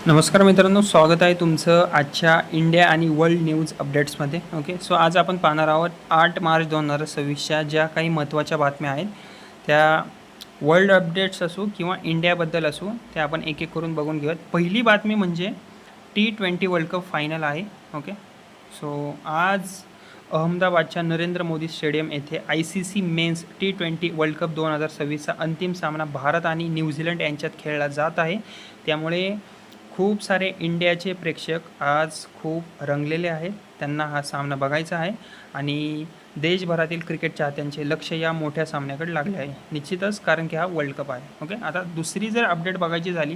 नमस्कार मित्रांनो, स्वागत आहे तुमचं आजच्या इंडिया आणि वर्ल्ड न्यूज अपडेट्समध्ये. ओके, सो आज आपण पाहणार आहोत 8 मार्च 2026च्या ज्या काही महत्त्वाच्या बातम्या आहेत त्या वर्ल्ड अपडेट्स असो किंवा इंडियाबद्दल असो, त्या आपण एक एक करून बघून घेऊयात. पहिली बातमी म्हणजे T20 वर्ल्ड कप फायनल आहे. ओके, सो आज अहमदाबादच्या नरेंद्र मोदी स्टेडियम येथे ICC men's T20 world cup 2026चा अंतिम सामना भारत आणि न्यूझीलंड यांच्यात खेळला जात आहे. त्यामुळे खूप सारे इंडियाचे प्रेक्षक आज खूप रंगलेले आहेत. त्यांना हा सामना बघायचा आहे आणि देशभरातील क्रिकेट चाहत्यांचे लक्ष या मोठ्या सामन्याकडे लागले आहे निश्चितच, कारण की हा वर्ल्ड कप आहे. ओके, आता दुसरी जर अपडेट बघायची झाली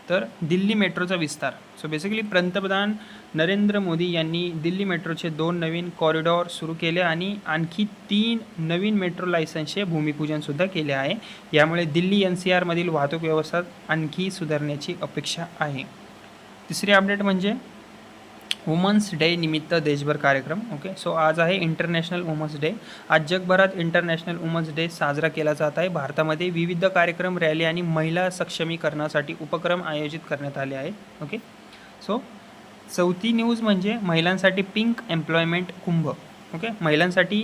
तर दिल्ली मेट्रोचा विस्तार. सो बेसिकली पंतप्रधान नरेंद्र मोदी यांनी दिल्ली मेट्रोचे 2 नवीन कॉरिडॉर सुरू केले आणि आणखी 3 नवीन मेट्रो लायसन्सचे भूमिपूजनसुद्धा केले आहे. यामुळे दिल्ली NCRमधील वाहतूक व्यवस्था आणखी सुधारण्याची अपेक्षा आहे. तिसरी अपडेट म्हणजे वुमन्स डे निमित्त देशभर कार्यक्रम. ओके, सो आज आहे इंटरनॅशनल वुमन्स डे. आज जगभरात इंटरनॅशनल वुमन्स डे साजरा केला जात आहे. भारतामध्ये विविध कार्यक्रम, रॅली आणि महिला सक्षमीकरणासाठी उपक्रम आयोजित करण्यात आले आहेत. ओके, सो चौथी न्यूज म्हणजे महिलांसाठी पिंक एम्प्लॉयमेंट कुंभ. ओके, महिलांसाठी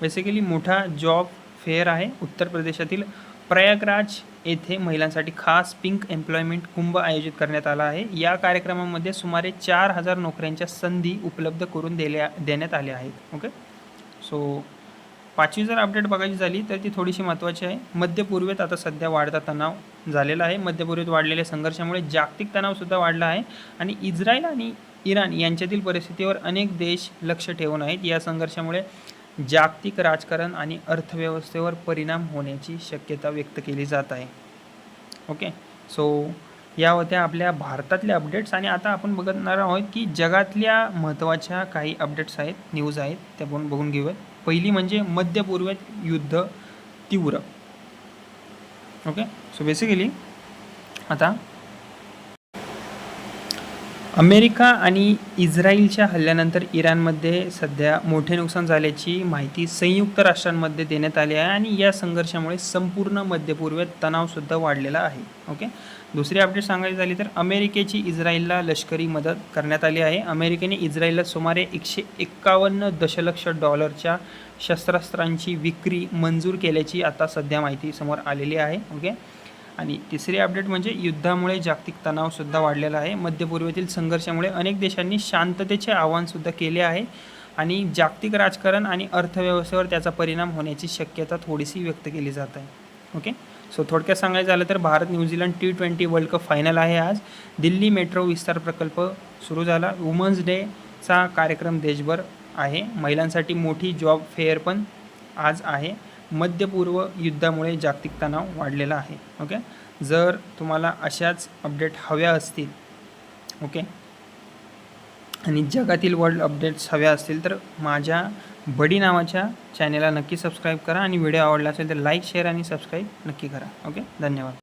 बेसिकली मोठा जॉब फेअर आहे. उत्तर प्रदेशातील प्रयागराज येथे महिलांसाठी खास पिंक एम्प्लॉयमेंट कुंभ आयोजित करण्यात आला आहे. या कार्यक्रमामध्ये सुमारे 4000 नोकऱ्यांच्या संधी उपलब्ध करून देण्यात आल्या आहेत. ओके, सो पाचवी जर अपडेट बघायची झाली तर ती थोडीशी महत्त्वाची आहे. मध्य पूर्वेत आता सध्या वाढता तणाव झालेला आहे. मध्य पूर्वेत वाढलेल्या संघर्षामुळे जागतिक तणावसुद्धा वाढला आहे आणि इस्रायल आणि इराण यांच्यातील परिस्थितीवर अनेक देश लक्ष ठेवून आहेत. या संघर्षामुळे जागतिक राजकारण आणि अर्थव्यवस्थेवर परिणाम होण्याची शक्यता व्यक्त केली जात आहे. ओके, सो या होत्या आपल्या भारतातल्या अपडेट्स आणि आता आपण बघणार आहोत की जगातल्या महत्त्वाच्या काही अपडेट्स आहेत, न्यूज आहेत, त्या आपण बघून घेऊयात. पहिली म्हणजे मध्य पूर्वेत युद्ध तीव्र. ओके, सो बेसिकली आता अमेरिका आणि इस्रायलच्या हल्ल्यानंतर इराणमध्ये सध्या मोठे नुकसान झाल्याची माहिती संयुक्त राष्ट्रांमध्ये देण्यात आली आहे आणि या संघर्षामुळे संपूर्ण मध्य पूर्वेत तणावसुद्धा वाढलेला आहे. ओके, दुसरी अपडेट सांगायची झाली तर अमेरिकेची इस्रायलला लष्करी मदत करण्यात आली आहे. अमेरिकेने इस्रायलला सुमारे $151 दशलक्ष शस्त्रास्त्रांची विक्री मंजूर केल्याची आता सध्या माहिती समोर आलेली आहे. ओके, आणि तिसरी अपडेट म्हणजे युद्धामुळे जागतिक तणावसुद्धा वाढलेला आहे. मध्य पूर्वेतील संघर्षामुळे अनेक देशांनी शांततेचे आवाहनसुद्धा केले आहे आणि जागतिक राजकारण आणि अर्थव्यवस्थेवर त्याचा परिणाम होण्याची शक्यता थोडीशी व्यक्त केली जात आहे. ओके, सो थोडक्यात सांगायचं झालं तर Bharat New Zealand T20 world cup final आहे आज. दिल्ली मेट्रो विस्तार प्रकल्प सुरू झाला. वुमन्स डेचा कार्यक्रम देशभर आहे. महिलांसाठी मोठी जॉब फेअर पण आज आहे. मध्यपूर्व युद्धामुळे जागतिक तणाव वाढलेला आहे. ओके, जर तुम्हाला अशाच अपडेट हव्या असतील, ओके, आणि जगातील वर्ल्ड अपडेट्स हव्या असतील तर माझ्या बडी नावाच्या चॅनेलला नक्की सबस्क्राईब करा आणि व्हिडिओ आवडला असेल तर लाईक, शेअर आणि सबस्क्राईब नक्की करा. ओके, धन्यवाद.